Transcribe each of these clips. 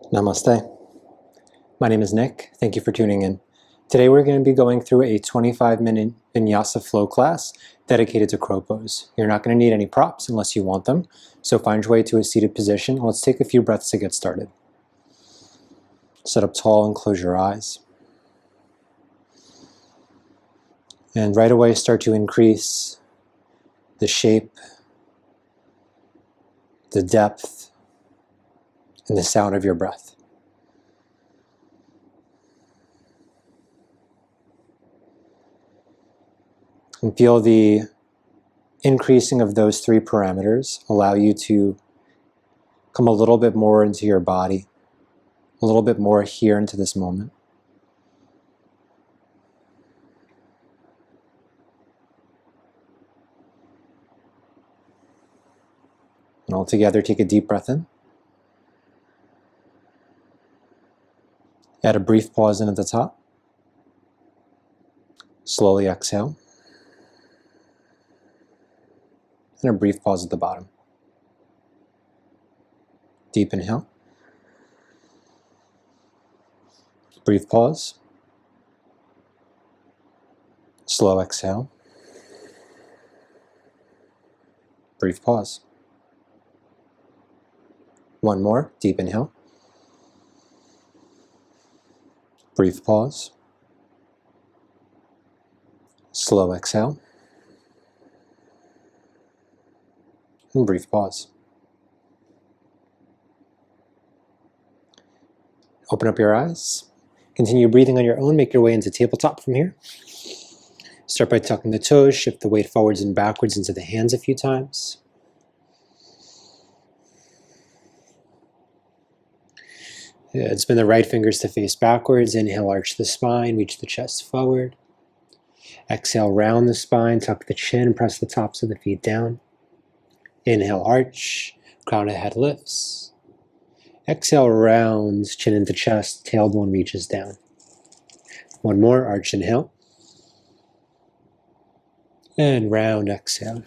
Namaste. My name is Nick. Thank you for tuning in. Today we're going to be going through a 25-minute Vinyasa flow class dedicated to crow pose. You're not going to need any props unless you want them, so find your way to a seated position. Let's take a few breaths to get started. Sit up tall and close your eyes. And right away start to increase the shape, the depth, and the sound of your breath. And feel the increasing of those three parameters allow you to come a little bit more into your body, a little bit more here into this moment. And all together, take a deep breath in. Add a brief pause in at the top. Slowly exhale. And a brief pause at the bottom. Deep inhale. Brief pause. Slow exhale. Brief pause. One more. Deep inhale. Brief pause. Slow exhale. And brief pause. Open up your eyes. Continue breathing on your own. Make your way into tabletop from here. Start by tucking the toes. Shift the weight forwards and backwards into the hands a few times. Good. Spin the right fingers to face backwards. Inhale, arch the spine. Reach the chest forward. Exhale, round the spine. Tuck the chin. Press the tops of the feet down. Inhale, arch. Crown of head lifts. Exhale, rounds, chin into chest, tailbone reaches down. One more, arch inhale. And round exhale.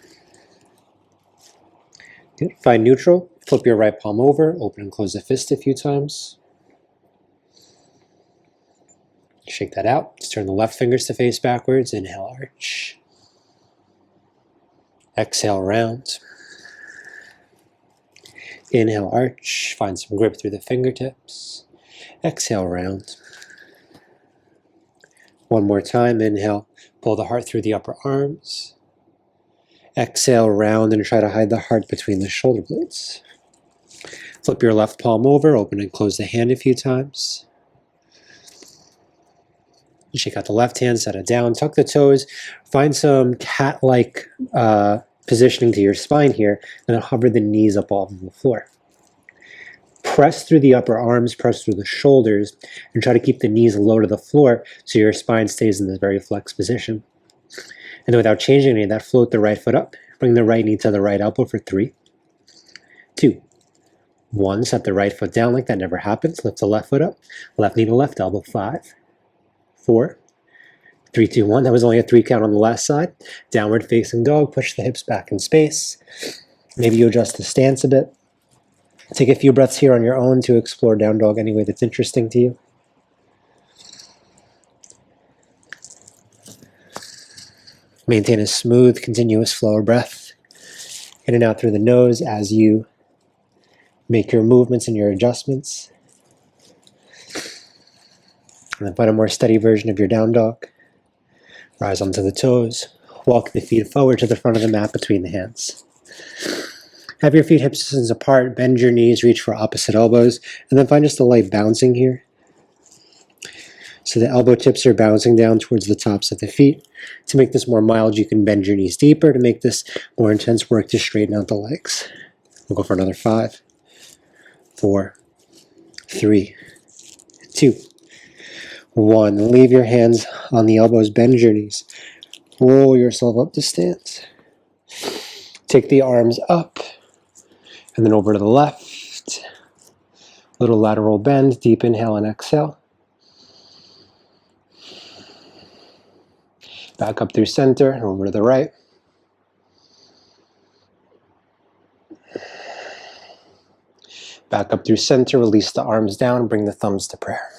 Good. Find neutral. Flip your right palm over. Open and close the fist a few times. Shake that out. Just turn the left fingers to face backwards. Inhale, arch. Exhale, round. Inhale, arch. Find some grip through the fingertips. Exhale, round. One more time. Inhale. Pull the heart through the upper arms. Exhale, round, and try to hide the heart between the shoulder blades. Flip your left palm over. Open and close the hand a few times. Shake out the left hand. Set it down. Tuck the toes. Find some cat-like positioning to your spine here, and then hover the knees up off of the floor. Press through the upper arms, press through the shoulders, and try to keep the knees low to the floor so your spine stays in this very flexed position. And then without changing any of that, float the right foot up. Bring the right knee to the right elbow for 3, 2, 1. Set the right foot down like that never happens. Lift the left foot up. Left knee to left elbow. 5, 4, 3, 2, 1. That was only a 3 count on the last side. Downward facing dog. Push the hips back in space. Maybe you adjust the stance a bit. Take a few breaths here on your own to explore down dog any way that's interesting to you. Maintain a smooth, continuous flow of breath in and out through the nose as you make your movements and your adjustments. And then find a more steady version of your down dog. Rise onto the toes. Walk the feet forward to the front of the mat between the hands. Have your feet hip distance apart. Bend your knees. Reach for opposite elbows. And then find just a light bouncing here. So the elbow tips are bouncing down towards the tops of the feet. To make this more mild, you can bend your knees deeper. To make this more intense, work to straighten out the legs. We'll go for another 5, 4, 3, 2, 1. Leave your hands on the elbows. Bend your knees. Roll yourself up to stance. Take the arms up and then over to the left. Little lateral bend. Deep inhale and exhale. Back up through center and over to the right. Back up through center, release the arms down, bring the thumbs to prayer.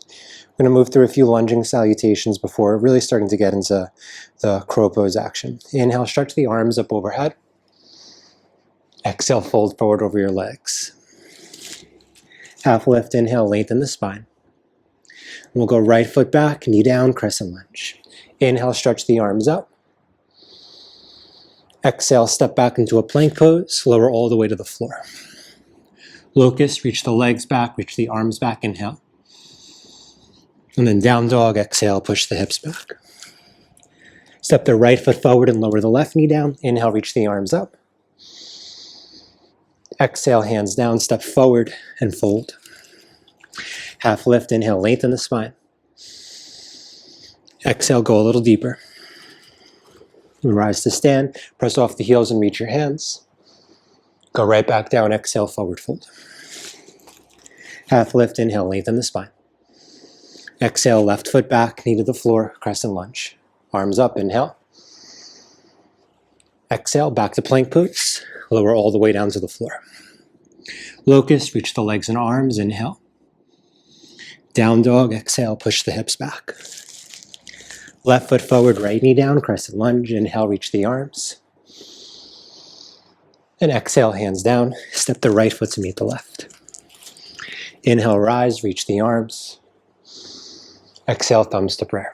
We're going to move through a few lunging salutations before really starting to get into the crow pose action. Inhale, stretch the arms up overhead. Exhale, fold forward over your legs. Half lift, inhale, lengthen the spine. We'll go right foot back, knee down, crescent lunge. Inhale, stretch the arms up. Exhale, step back into a plank pose, lower all the way to the floor. Locust, reach the legs back, reach the arms back, inhale. And then down dog, exhale, push the hips back. Step the right foot forward and lower the left knee down. Inhale, reach the arms up. Exhale, hands down, step forward and fold. Half lift, inhale, lengthen the spine. Exhale, go a little deeper. Rise to stand, press off the heels and reach your hands. Go right back down, exhale, forward fold. Half lift, inhale, lengthen the spine. Exhale, left foot back, knee to the floor, crescent lunge. Arms up, inhale. Exhale, back to plank pose. Lower all the way down to the floor. Locust, reach the legs and arms, inhale. Down dog, exhale, push the hips back. Left foot forward, right knee down, crescent lunge, inhale, reach the arms. And exhale, hands down, step the right foot to meet the left. Inhale, rise, reach the arms. Exhale, thumbs to prayer.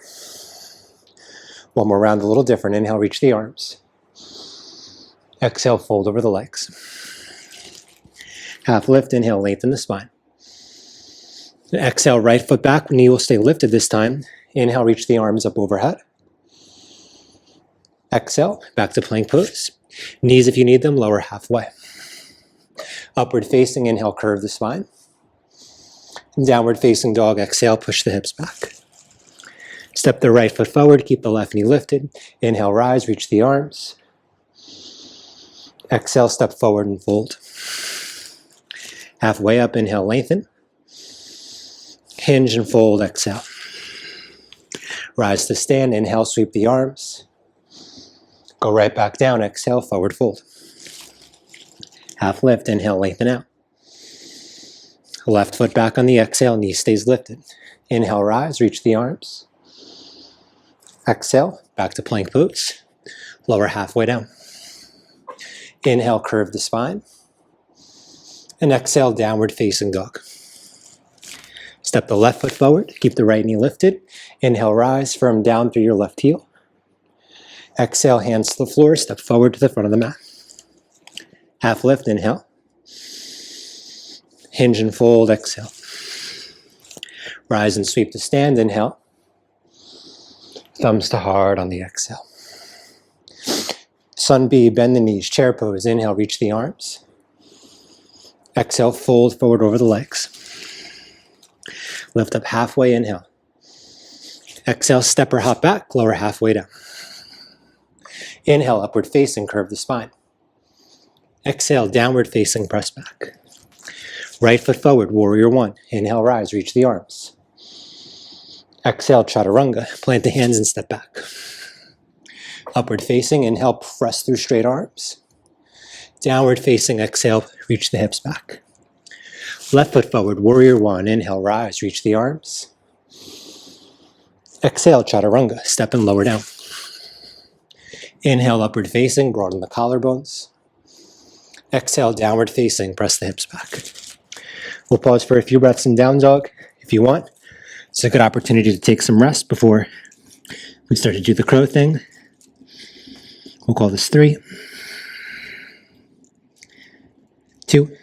One more round, a little different. Inhale, reach the arms. Exhale, fold over the legs. Half lift, inhale, lengthen the spine. Exhale, right foot back, knee will stay lifted this time. Inhale, reach the arms up overhead. Exhale, back to plank pose. Knees, if you need them, lower halfway. Upward facing, inhale, curve the spine. Downward facing dog, exhale, push the hips back. Step the right foot forward, keep the left knee lifted. Inhale, rise, reach the arms. Exhale, step forward and fold. Halfway up, inhale, lengthen. Hinge and fold, exhale. Rise to stand, inhale, sweep the arms. Go right back down, exhale, forward fold. Half lift, inhale, lengthen out. Left foot back on the exhale, knee stays lifted. Inhale, rise, reach the arms. Exhale, back to plank pose. Lower halfway down. Inhale, curve the spine. And exhale, downward facing dog. Step the left foot forward, keep the right knee lifted. Inhale, rise, firm down through your left heel. Exhale, hands to the floor, step forward to the front of the mat. Half lift, inhale. Hinge and fold, exhale. Rise and sweep to stand, inhale. Thumbs to heart on the exhale. Sun B, bend the knees, chair pose. Inhale, reach the arms. Exhale, fold forward over the legs. Lift up halfway, inhale. Exhale, step or hop back, lower halfway down. Inhale, upward facing, curve the spine. Exhale, downward facing, press back. Right foot forward, warrior one. Inhale, rise, reach the arms. Exhale, chaturanga, plant the hands and step back. Upward facing, inhale, press through straight arms. Downward facing, exhale, reach the hips back. Left foot forward, warrior one. Inhale, rise, reach the arms. Exhale, chaturanga, step and lower down. Inhale, upward facing, broaden the collarbones. Exhale, downward facing, press the hips back. We'll pause for a few breaths in down dog if you want. It's a good opportunity to take some rest before we start to do the crow thing. We'll call this 3, 2,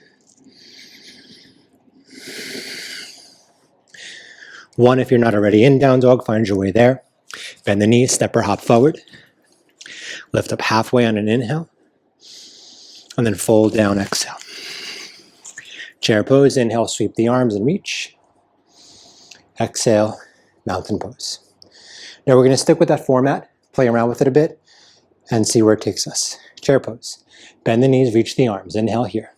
1. If you're not already in down dog, find your way there. Bend the knees, step or hop forward. Lift up halfway on an inhale. And then fold down, exhale. Chair pose, inhale, sweep the arms and reach. Exhale, mountain pose. Now we're going to stick with that format, play around with it a bit, and see where it takes us. Chair pose. Bend the knees, reach the arms. Inhale here.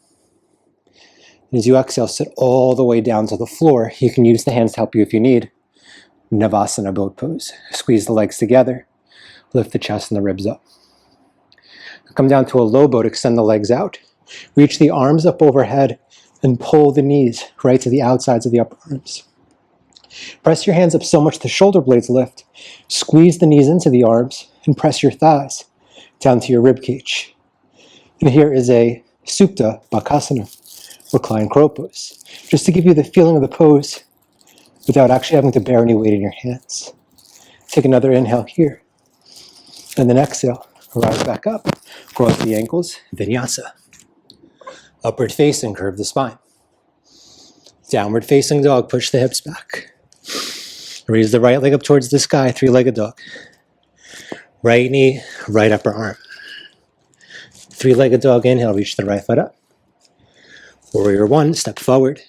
And as you exhale, sit all the way down to the floor. You can use the hands to help you if you need. Navasana boat pose. Squeeze the legs together. Lift the chest and the ribs up. Come down to a low boat, extend the legs out. Reach the arms up overhead and pull the knees right to the outsides of the upper arms. Press your hands up so much the shoulder blades lift. Squeeze the knees into the arms and press your thighs down to your rib cage. And here is a Supta Bakasana, reclined crow pose, just to give you the feeling of the pose without actually having to bear any weight in your hands. Take another inhale here, and then exhale. Rise back up, cross the ankles, Vinyasa. Upward facing, curve the spine. Downward facing dog, push the hips back. Raise the right leg up towards the sky, three-legged dog. Right knee, right upper arm. Three-legged dog, inhale, reach the right foot up. Warrior one, step forward.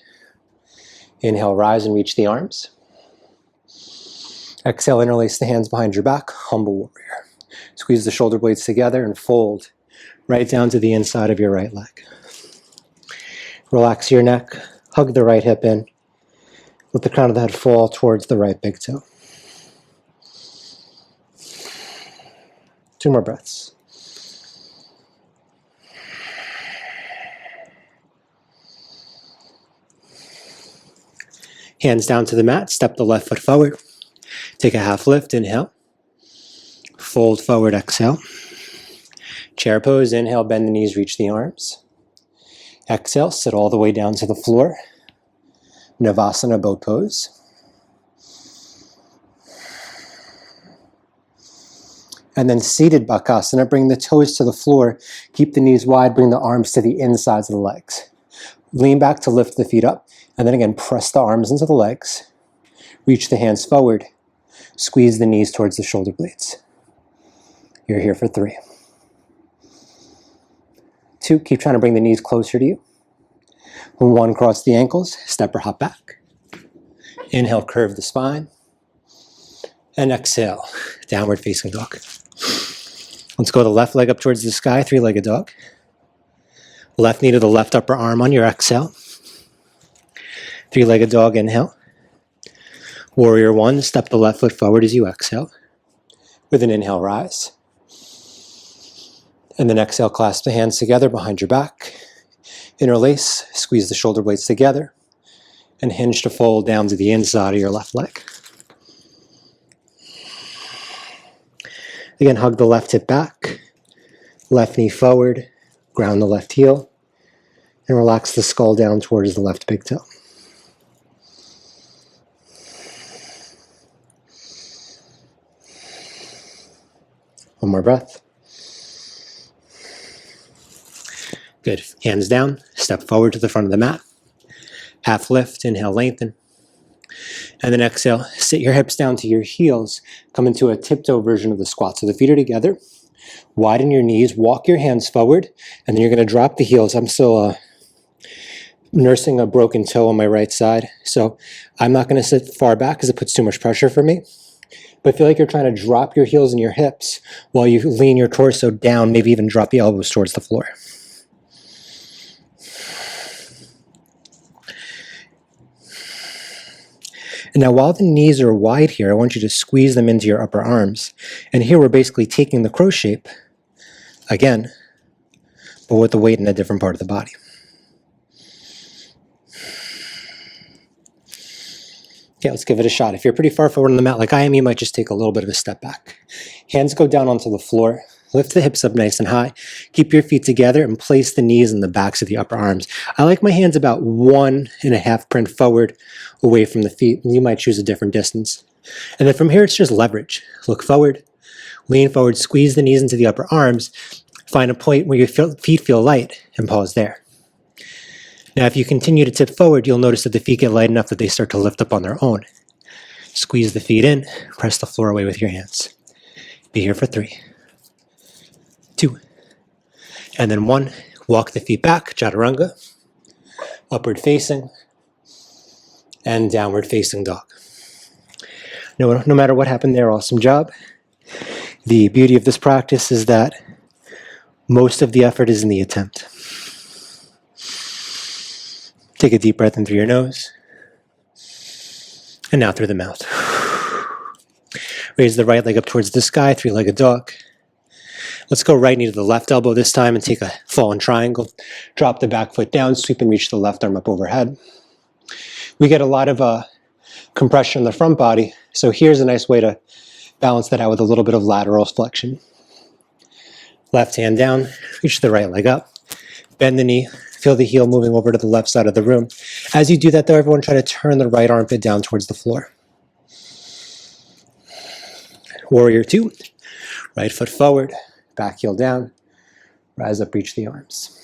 Inhale, rise and reach the arms. Exhale, interlace the hands behind your back, humble warrior. Squeeze the shoulder blades together and fold right down to the inside of your right leg. Relax your neck, hug the right hip in. Let the crown of the head fall towards the right big toe. 2 more breaths. Hands down to the mat, step the left foot forward. Take a half lift, inhale. Fold forward, exhale. Chair pose, inhale, bend the knees, reach the arms. Exhale, sit all the way down to the floor. Navasana boat pose. And then seated Bakasana, bring the toes to the floor, keep the knees wide, bring the arms to the insides of the legs. Lean back to lift the feet up, and then again, press the arms into the legs. Reach the hands forward, squeeze the knees towards the shoulder blades. You're here for 3. 2, keep trying to bring the knees closer to you. 1, cross the ankles, step or hop back. Inhale, curve the spine. And exhale, downward facing dog. Let's go the left leg up towards the sky, three-legged dog. Left knee to the left upper arm on your exhale. Three-legged dog, inhale. Warrior one, step the left foot forward as you exhale. With an inhale, rise. And then exhale, clasp the hands together behind your back. Interlace, squeeze the shoulder blades together, and hinge to fold down to the inside of your left leg. Again, hug the left hip back, left knee forward, ground the left heel, and relax the skull down towards the left big toe. One more breath. Good. Hands down, step forward to the front of the mat. Half lift, inhale, lengthen. And then exhale, sit your hips down to your heels. Come into a tiptoe version of the squat. So the feet are together. Widen your knees, walk your hands forward, and then you're going to drop the heels. I'm still nursing a broken toe on my right side. So I'm not going to sit far back because it puts too much pressure for me. But feel like you're trying to drop your heels and your hips while you lean your torso down, maybe even drop the elbows towards the floor. And now while the knees are wide here, I want you to squeeze them into your upper arms. And here we're basically taking the crow shape again, but with the weight in a different part of the body. Okay, let's give it a shot. If you're pretty far forward on the mat like I am, you might just take a little bit of a step back. Hands go down onto the floor. Lift the hips up nice and high. Keep your feet together and place the knees in the backs of the upper arms. I like my hands about 1.5 print forward away from the feet. You might choose a different distance. And then from here, it's just leverage. Look forward, lean forward, squeeze the knees into the upper arms. Find a point where your feet feel light and pause there. Now, if you continue to tip forward, you'll notice that the feet get light enough that they start to lift up on their own. Squeeze the feet in, press the floor away with your hands. Be here for 3, 2, and then 1. Walk the feet back, chaturanga, upward facing, and downward facing dog. No matter what happened there, awesome job. The beauty of this practice is that most of the effort is in the attempt. Take a deep breath in through your nose, and out through the mouth. Raise the right leg up towards the sky, three-legged dog. Let's go right knee to the left elbow this time and take a fallen triangle. Drop the back foot down, sweep and reach the left arm up overhead. We get a lot of compression in the front body, so here's a nice way to balance that out with a little bit of lateral flexion. Left hand down, reach the right leg up, bend the knee, feel the heel moving over to the left side of the room. As you do that though, everyone try to turn the right armpit down towards the floor. Warrior two, right foot forward, back heel down, rise up, reach the arms.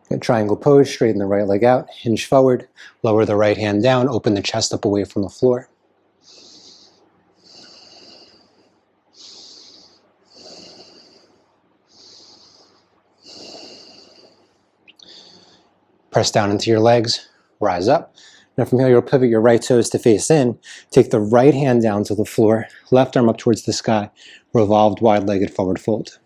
Good triangle pose, straighten the right leg out, hinge forward, lower the right hand down, open the chest up away from the floor. Press down into your legs, rise up. Now from here, you'll pivot your right toes to face in, take the right hand down to the floor, left arm up towards the sky, revolved wide-legged forward fold.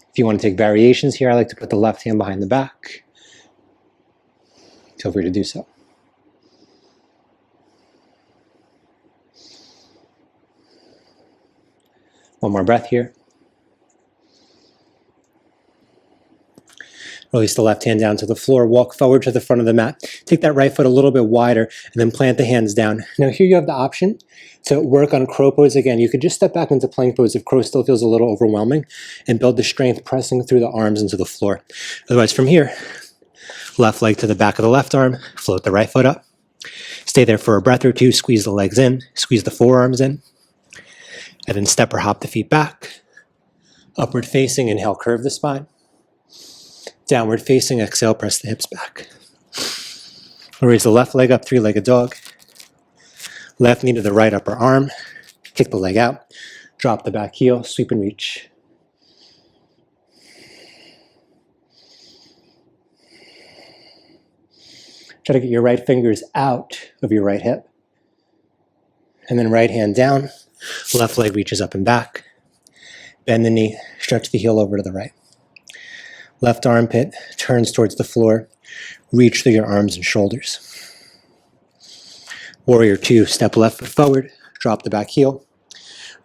If you want to take variations here, I like to put the left hand behind the back. Feel free to do so. One more breath here. Release the left hand down to the floor, walk forward to the front of the mat. Take that right foot a little bit wider and then plant the hands down. Now here you have the option to work on crow pose again. You could just step back into plank pose if crow still feels a little overwhelming and build the strength pressing through the arms into the floor. Otherwise from here, left leg to the back of the left arm, float the right foot up. Stay there for a breath or two, squeeze the legs in, squeeze the forearms in, and then step or hop the feet back. Upward facing, inhale, curve the spine. Downward facing, exhale, press the hips back. Raise the left leg up, three-legged dog. Left knee to the right upper arm. Kick the leg out. Drop the back heel, sweep and reach. Try to get your right fingers out of your right hip. And then right hand down. Left leg reaches up and back. Bend the knee, stretch the heel over to the right. Left armpit turns towards the floor. Reach through your arms and shoulders. Warrior two, step left foot forward. Drop the back heel.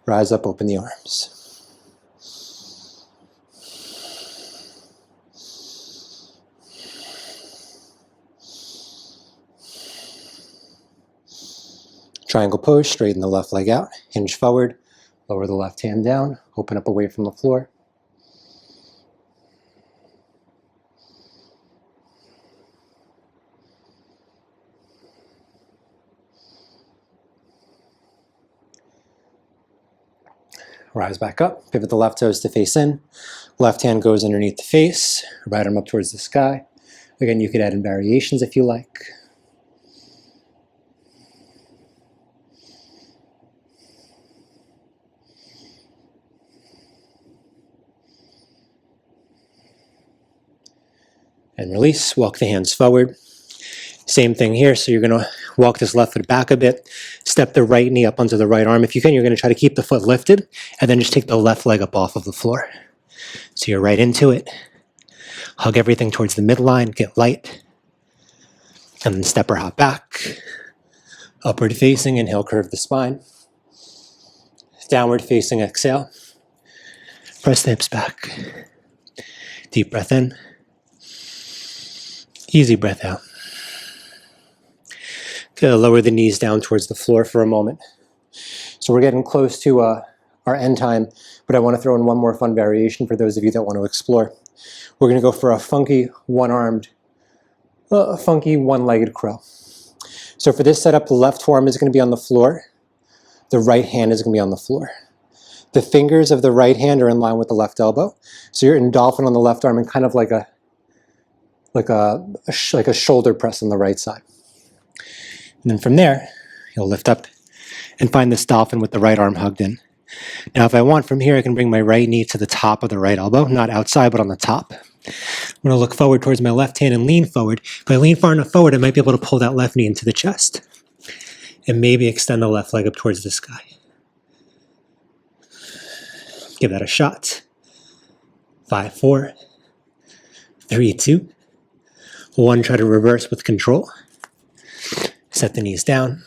Rise up, open the arms. Triangle pose, straighten the left leg out. Hinge forward. Lower the left hand down. Open up away from the floor. Rise back up, pivot the left toes to face in. Left hand goes underneath the face, right arm up towards the sky. Again, you could add in variations if you like. And release, walk the hands forward. Same thing here, so you're gonna walk this left foot back a bit, step the right knee up onto the right arm. If you can, you're gonna try to keep the foot lifted, and then just take the left leg up off of the floor. So you're right into it. Hug everything towards the midline, get light, and then step or hop back. Upward facing, inhale, curve the spine. Downward facing, exhale. Press the hips back. Deep breath in. Easy breath out. Good. Lower the knees down towards the floor for a moment. So we're getting close to our end time, but I want to throw in one more fun variation for those of you that want to explore. We're going to go for a funky one-legged crow. So for this setup, the left forearm is going to be on the floor. The right hand is going to be on the floor. The fingers of the right hand are in line with the left elbow. So you're in dolphin on the left arm and kind of like a shoulder press on the right side. And then from there, you'll lift up and find this dolphin with the right arm hugged in. Now, if I want from here, I can bring my right knee to the top of the right elbow, not outside, but on the top. I'm going to look forward towards my left hand and lean forward. If I lean far enough forward, I might be able to pull that left knee into the chest and maybe extend the left leg up towards the sky. Give that a shot. 5, 4, 3, 2, 1. Try to reverse with control. Set the knees down.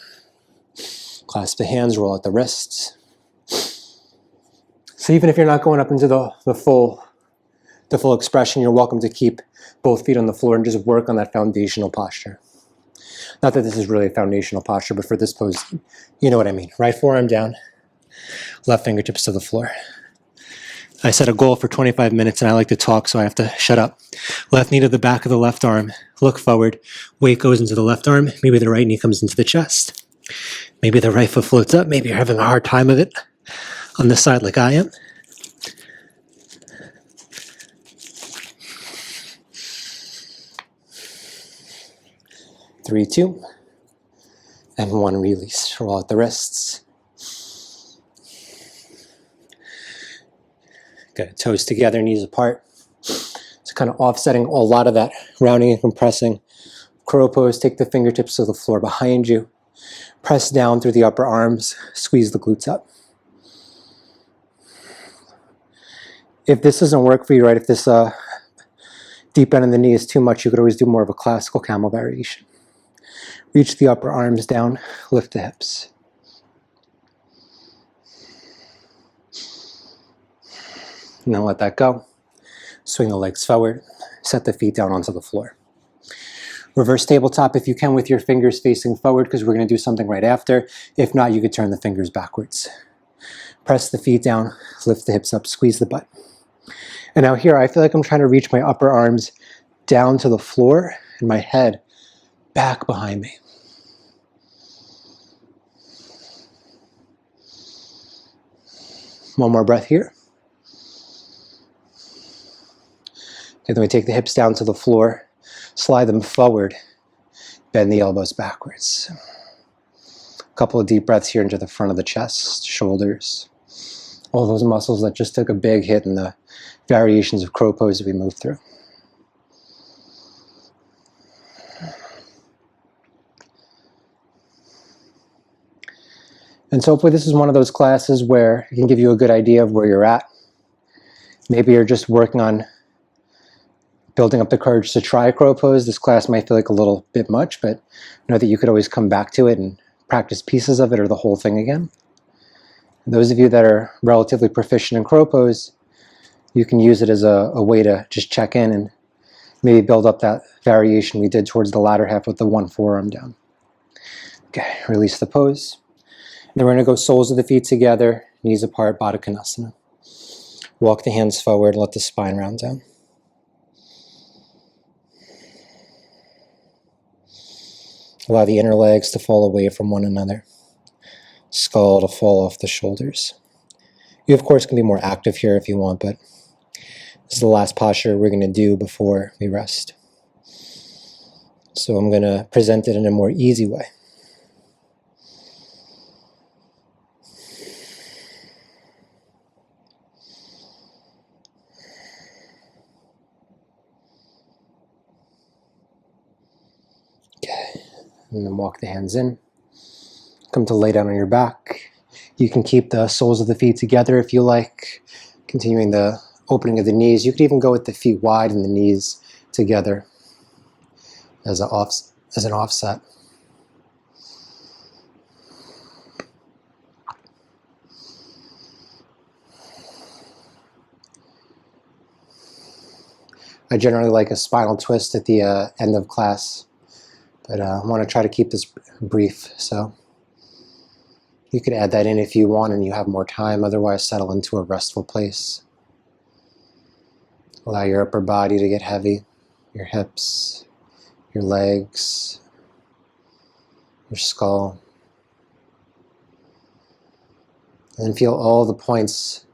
Clasp the hands, roll out the wrists. So even if you're not going up into the full expression, you're welcome to keep both feet on the floor and just work on that foundational posture. Not that this is really a foundational posture, but for this pose, you know what I mean. Right forearm down, left fingertips to the floor. I set a goal for 25 minutes and I like to talk, so I have to shut up. Left knee to the back of the left arm. Look forward. Weight goes into the left arm. Maybe the right knee comes into the chest. Maybe the right foot floats up. Maybe you're having a hard time of it on this side like I am. Three, two, and one release. Roll out the wrists. Good. Toes together, knees apart. So kind of offsetting a lot of that rounding and compressing. Crow pose, take the fingertips to the floor behind you. Press down through the upper arms. Squeeze the glutes up. If this doesn't work for you, right, if this deep bend in the knee is too much, you could always do more of a classical camel variation. Reach the upper arms down, lift the hips. And then let that go. Swing the legs forward. Set the feet down onto the floor. Reverse tabletop if you can with your fingers facing forward, because we're going to do something right after. If not, you could turn the fingers backwards. Press the feet down, lift the hips up, squeeze the butt. And now here, I feel like I'm trying to reach my upper arms down to the floor and my head back behind me. One more breath here. Okay, then we take the hips down to the floor, slide them forward, bend the elbows backwards. A couple of deep breaths here into the front of the chest, shoulders, all those muscles that just took a big hit in the variations of crow pose that we moved through. And so hopefully this is one of those classes where it can give you a good idea of where you're at. Maybe you're just working on building up the courage to try crow pose. This class might feel like a little bit much, but know that you could always come back to it and practice pieces of it or the whole thing again. And those of you that are relatively proficient in crow pose, you can use it as a way to just check in and maybe build up that variation we did towards the latter half with the one forearm down. Okay, release the pose. Then we're going to go soles of the feet together, knees apart, Baddha Konasana. Walk the hands forward, let the spine round down. Allow the inner legs to fall away from one another. Skull to fall off the shoulders. You, of course, can be more active here if you want, but this is the last posture we're going to do before we rest. So I'm going to present it in a more easy way. Okay, and then walk the hands in. Come to lay down on your back. You can keep the soles of the feet together if you like, continuing the opening of the knees. You could even go with the feet wide and the knees together as an offset. I generally like a spinal twist at the end of class, but I want to try to keep this brief, so you could add that in if you want and you have more time. Otherwise, settle into a restful place. Allow your upper body to get heavy, your hips, your legs, your skull. And then feel all the points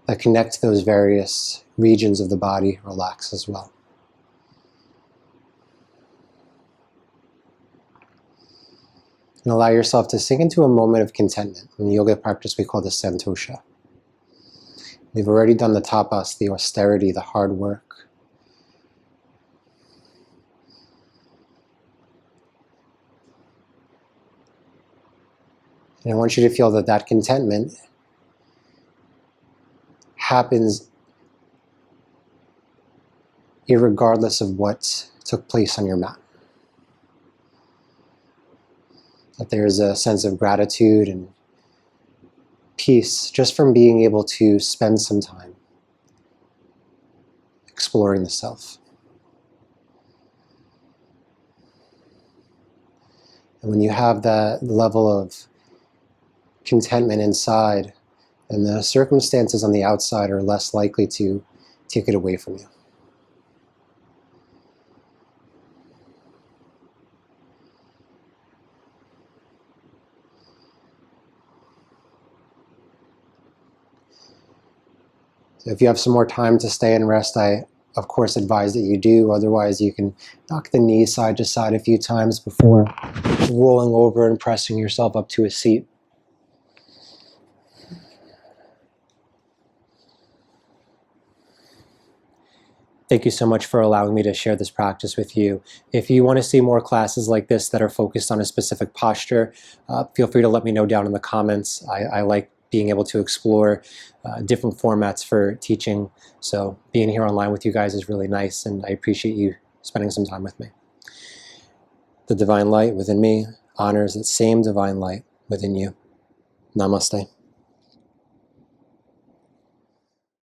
that connect those various regions of the body relax as well. And allow yourself to sink into a moment of contentment. In yoga practice, we call this santosha. We've already done the tapas, the austerity, the hard work. And I want you to feel that that contentment happens irregardless of what took place on your mat. that there's a sense of gratitude and peace just from being able to spend some time exploring the self. And when you have that level of contentment inside, and the circumstances on the outside are less likely to take it away from you. So if you have some more time to stay and rest, I of course advise that you do. Otherwise, you can knock the knees side to side a few times before rolling over and pressing yourself up to a seat. Thank you so much for allowing me to share this practice with you. If you want to see more classes like this that are focused on a specific posture, feel free to let me know down in the comments. I like being able to explore different formats for teaching. So being here online with you guys is really nice, and I appreciate you spending some time with me. The divine light within me honors that same divine light within you. Namaste.